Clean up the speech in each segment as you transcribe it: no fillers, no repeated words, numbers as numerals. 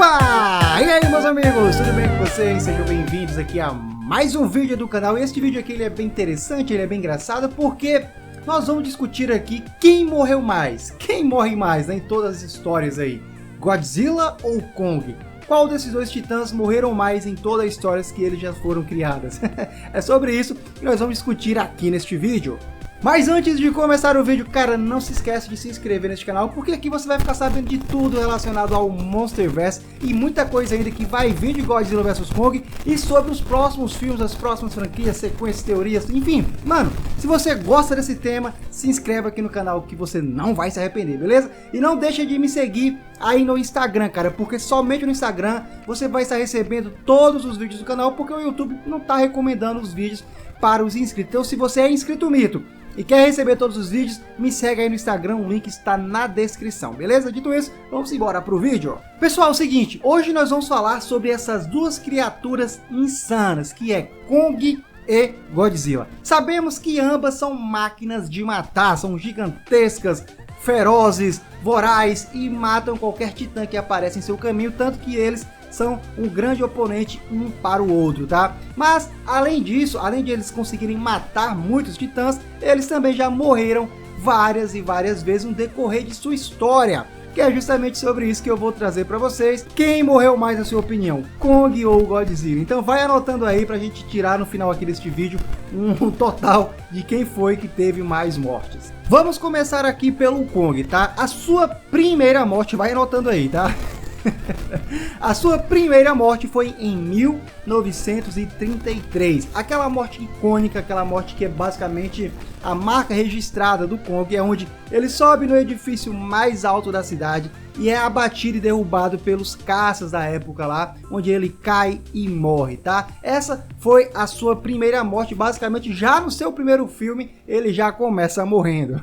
Opa! E aí, meus amigos, tudo bem com vocês? Sejam bem-vindos aqui a mais um vídeo do canal. E este vídeo aqui ele é bem interessante, ele é bem engraçado, porque nós vamos discutir aqui quem morreu mais. Quem morre mais, né, em todas as histórias aí? Godzilla ou Kong? Qual desses dois titãs morreram mais em todas as histórias que eles já foram criadas? É sobre isso que nós vamos discutir aqui neste vídeo. Mas antes de começar o vídeo, cara, não se esquece de se inscrever neste canal, porque aqui você vai ficar sabendo de tudo relacionado ao Monsterverse e muita coisa ainda que vai vir de Godzilla vs Kong e sobre os próximos filmes, as próximas franquias, sequências, teorias, enfim. Mano, se você gosta desse tema, se inscreve aqui no canal que você não vai se arrepender, beleza? E não deixa de me seguir aí no Instagram, cara, porque somente no Instagram você vai estar recebendo todos os vídeos do canal, porque o YouTube não está recomendando os vídeos para os inscritos. Então, se você é inscrito mito e quer receber todos os vídeos, me segue aí no Instagram, o link está na descrição, beleza? Dito isso, vamos embora pro vídeo. Pessoal, é o seguinte, hoje nós vamos falar sobre essas duas criaturas insanas, que é Kong e Godzilla. Sabemos que ambas são máquinas de matar, são gigantescas, ferozes, vorazes e matam qualquer titã que aparece em seu caminho, tanto que eles são um grande oponente um para o outro, tá? Mas além disso, além de eles conseguirem matar muitos titãs, eles também já morreram várias e várias vezes no decorrer de sua história, que é justamente sobre isso que eu vou trazer para vocês. Quem morreu mais na sua opinião, Kong ou Godzilla? Então vai anotando aí pra gente tirar no final aqui deste vídeo um total de quem foi que teve mais mortes. Vamos começar aqui pelo Kong, tá? A sua primeira morte, vai anotando aí, tá? A sua primeira morte foi em 1933. Aquela morte icônica, aquela morte que é basicamente a marca registrada do Kong, é onde ele sobe no edifício mais alto da cidade e é abatido e derrubado pelos caças da época lá, onde ele cai e morre, tá? Essa foi a sua primeira morte, basicamente já no seu primeiro filme ele já começa morrendo.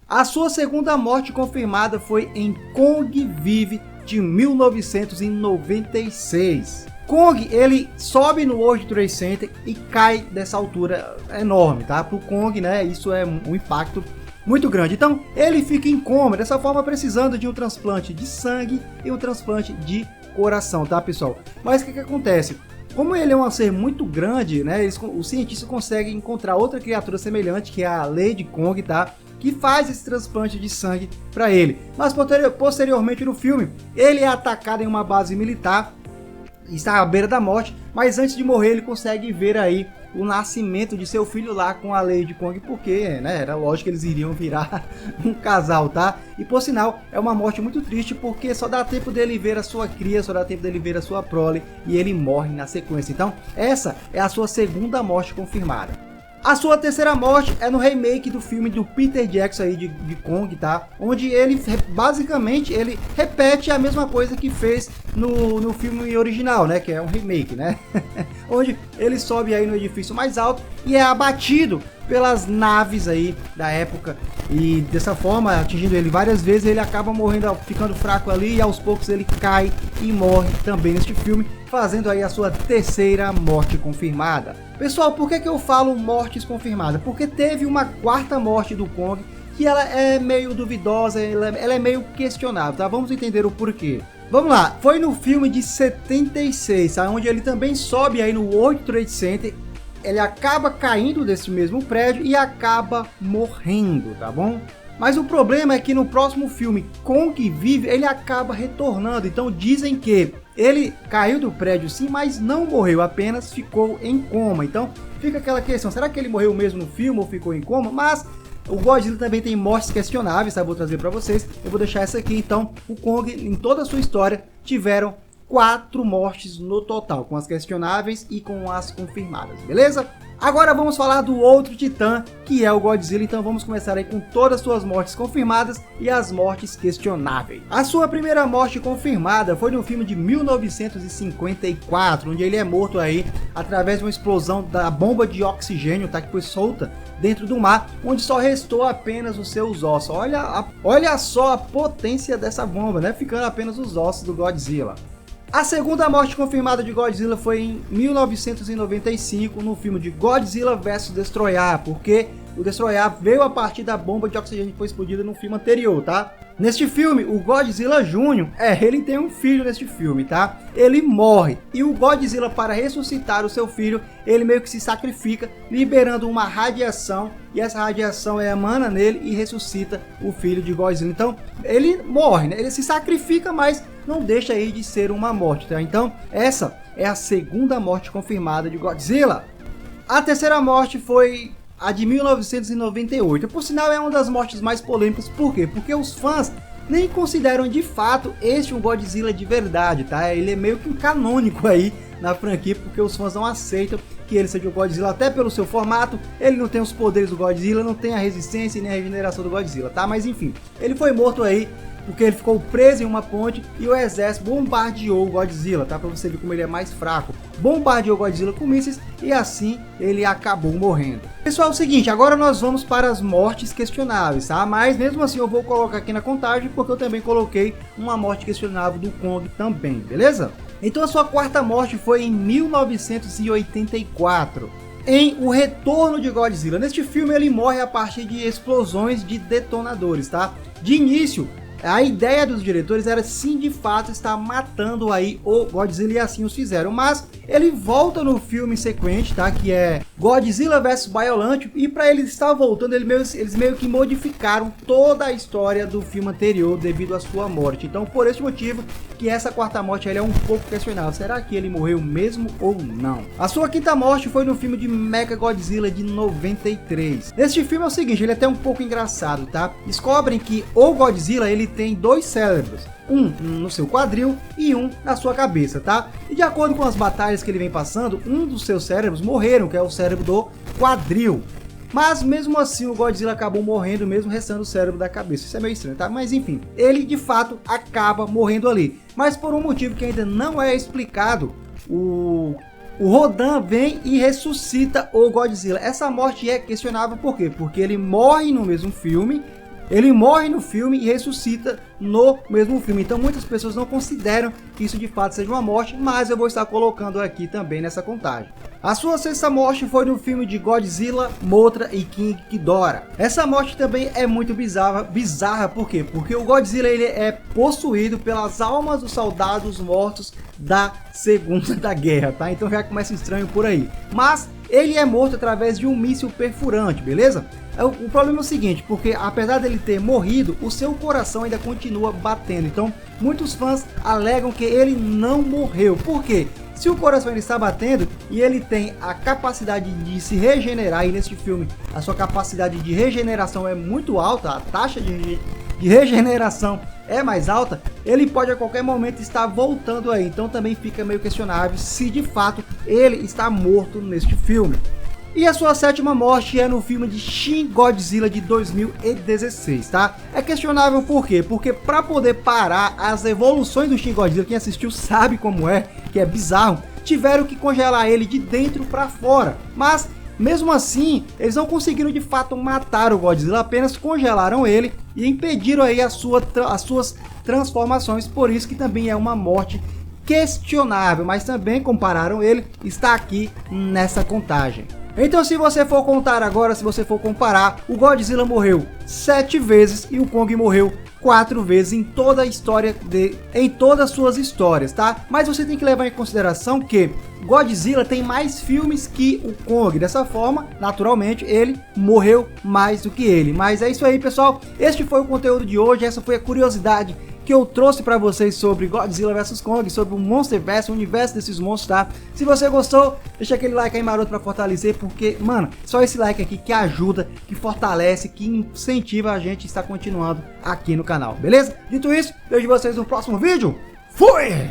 A sua segunda morte confirmada foi em Kong Vive de 1996. Kong, ele sobe no World Trade Center e cai dessa altura enorme, tá? Pro Kong, né, isso é um impacto muito grande. Então, ele fica em coma, dessa forma precisando de um transplante de sangue e um transplante de coração, tá, pessoal? Mas o que acontece? Como ele é um ser muito grande, né, os cientistas conseguem encontrar outra criatura semelhante, que é a Lady Kong, tá? Que faz esse transplante de sangue para ele. Mas posteriormente no filme, ele é atacado em uma base militar, está à beira da morte, mas antes de morrer ele consegue ver aí o nascimento de seu filho lá com a Lady Kong, porque, né, era lógico que eles iriam virar um casal, tá? E por sinal, é uma morte muito triste, porque só dá tempo dele ver a sua cria, só dá tempo dele ver a sua prole, e ele morre na sequência. Então, essa é a sua segunda morte confirmada. A sua terceira morte é no remake do filme do Peter Jackson aí de Kong, tá? Onde ele, basicamente, ele repete a mesma coisa que fez no filme original, né? Que é um remake, né? Onde ele sobe aí no edifício mais alto e é abatido pelas naves aí da época. E dessa forma, atingindo ele várias vezes, ele acaba morrendo, ficando fraco ali, e aos poucos ele cai e morre também neste filme, fazendo aí a sua terceira morte confirmada. Pessoal, por que eu falo mortes confirmadas? Porque teve uma quarta morte do Kong, que ela é meio duvidosa, ela é meio questionável, tá? Vamos entender o porquê. Vamos lá, foi no filme de 76, tá? Onde ele também sobe aí no World Trade Center. Ele acaba caindo desse mesmo prédio e acaba morrendo, tá bom? Mas o problema é que no próximo filme, Kong Vive, ele acaba retornando. Então dizem que ele caiu do prédio sim, mas não morreu, apenas ficou em coma. Então fica aquela questão, será que ele morreu mesmo no filme ou ficou em coma? Mas o Godzilla também tem mortes questionáveis, tá? Vou trazer para vocês, eu vou deixar essa aqui. Então o Kong, em toda a sua história, tiveram 4 mortes no total, com as questionáveis e com as confirmadas, beleza? Agora vamos falar do outro titã, que é o Godzilla. Então vamos começar aí com todas as suas mortes confirmadas e as mortes questionáveis. A sua primeira morte confirmada foi no filme de 1954, onde ele é morto aí através de uma explosão da bomba de oxigênio, tá, que foi solta dentro do mar, onde só restou apenas os seus ossos. Olha só a potência dessa bomba, né? Ficando apenas os ossos do Godzilla. A segunda morte confirmada de Godzilla foi em 1995, no filme de Godzilla vs Destroyer, porque o Destroyer veio a partir da bomba de oxigênio que foi explodida no filme anterior, tá? Neste filme, o Godzilla Jr., ele tem um filho neste filme, tá? Ele morre, e o Godzilla, para ressuscitar o seu filho, ele meio que se sacrifica, liberando uma radiação, e essa radiação emana nele e ressuscita o filho de Godzilla. Então, ele morre, né? Ele se sacrifica, mas não deixa aí de ser uma morte, tá? Então, essa é a segunda morte confirmada de Godzilla. A terceira morte foi a de 1998. Por sinal, é uma das mortes mais polêmicas. Por quê? Porque os fãs nem consideram de fato este um Godzilla de verdade, tá? Ele é meio que um canônico aí na franquia, porque os fãs não aceitam que ele seja o Godzilla, até pelo seu formato. Ele não tem os poderes do Godzilla, não tem a resistência e nem a regeneração do Godzilla, tá? Mas enfim, ele foi morto aí porque ele ficou preso em uma ponte e o exército bombardeou o Godzilla, tá? Pra você ver como ele é mais fraco. Bombardeou o Godzilla com mísseis e assim ele acabou morrendo. Pessoal, é o seguinte, agora nós vamos para as mortes questionáveis, tá? Mas mesmo assim eu vou colocar aqui na contagem porque eu também coloquei uma morte questionável do Kong também, beleza? Então a sua quarta morte foi em 1984. Em O Retorno de Godzilla. Neste filme ele morre a partir de explosões de detonadores, tá? De início, a ideia dos diretores era sim de fato estar matando aí o Godzilla e assim os fizeram, mas ele volta no filme sequente, tá? Que é Godzilla vs Biolante, e para ele estar voltando, eles meio que modificaram toda a história do filme anterior devido à sua morte. Então por esse motivo que essa quarta morte ele é um pouco questionável. Será que ele morreu mesmo ou não? A sua quinta morte foi no filme de Mechagodzilla de 93. Neste filme é o seguinte, ele é até um pouco engraçado, tá? Descobrem que o Godzilla ele tem dois cérebros, um no seu quadril e um na sua cabeça, tá? E de acordo com as batalhas que ele vem passando, um dos seus cérebros morreram, que é o cérebro do quadril. Mas mesmo assim o Godzilla acabou morrendo, mesmo restando o cérebro da cabeça. Isso é meio estranho, tá? Mas enfim, ele de fato acaba morrendo ali. Mas por um motivo que ainda não é explicado, o Rodan vem e ressuscita o Godzilla. Essa morte é questionável, por quê? Porque ele morre no mesmo filme. Ele morre no filme e ressuscita no mesmo filme. Então muitas pessoas não consideram que isso de fato seja uma morte, mas eu vou estar colocando aqui também nessa contagem. A sua sexta morte foi no filme de Godzilla, Mothra e King Ghidorah. Essa morte também é muito bizarra, por quê? Porque o Godzilla ele é possuído pelas almas dos soldados mortos da Segunda Guerra, tá? Então já começa estranho por aí. Mas ele é morto através de um míssil perfurante, beleza? O problema é o seguinte, porque apesar dele ter morrido, o seu coração ainda continua batendo. Então muitos fãs alegam que ele não morreu. Por quê? Se o coração ele está batendo e ele tem a capacidade de se regenerar, e neste filme a sua capacidade de regeneração é muito alta, a taxa de regeneração é mais alta, ele pode a qualquer momento estar voltando aí. Então também fica meio questionável se de fato ele está morto neste filme. E a sua sétima morte é no filme de Shin Godzilla de 2016, tá? É questionável por quê? Porque para poder parar as evoluções do Shin Godzilla, quem assistiu sabe como é, que é bizarro, tiveram que congelar ele de dentro para fora. Mas mesmo assim, eles não conseguiram de fato matar o Godzilla, apenas congelaram ele e impediram aí as suas transformações, por isso que também é uma morte questionável, mas também compararam ele, está aqui nessa contagem. Então se você for contar agora, se você for comparar, o Godzilla morreu 7 vezes e o Kong morreu 4 vezes em toda a história em todas as suas histórias, tá? Mas você tem que levar em consideração que Godzilla tem mais filmes que o Kong, dessa forma, naturalmente, ele morreu mais do que ele. Mas é isso aí, pessoal, este foi o conteúdo de hoje, essa foi a curiosidade que eu trouxe para vocês sobre Godzilla vs Kong, sobre o Monsterverse, o universo desses monstros, tá? Se você gostou, deixa aquele like aí maroto para fortalecer, porque, mano, só esse like aqui que ajuda, que fortalece, que incentiva a gente a estar continuando aqui no canal, beleza? Dito isso, vejo vocês no próximo vídeo. Fui!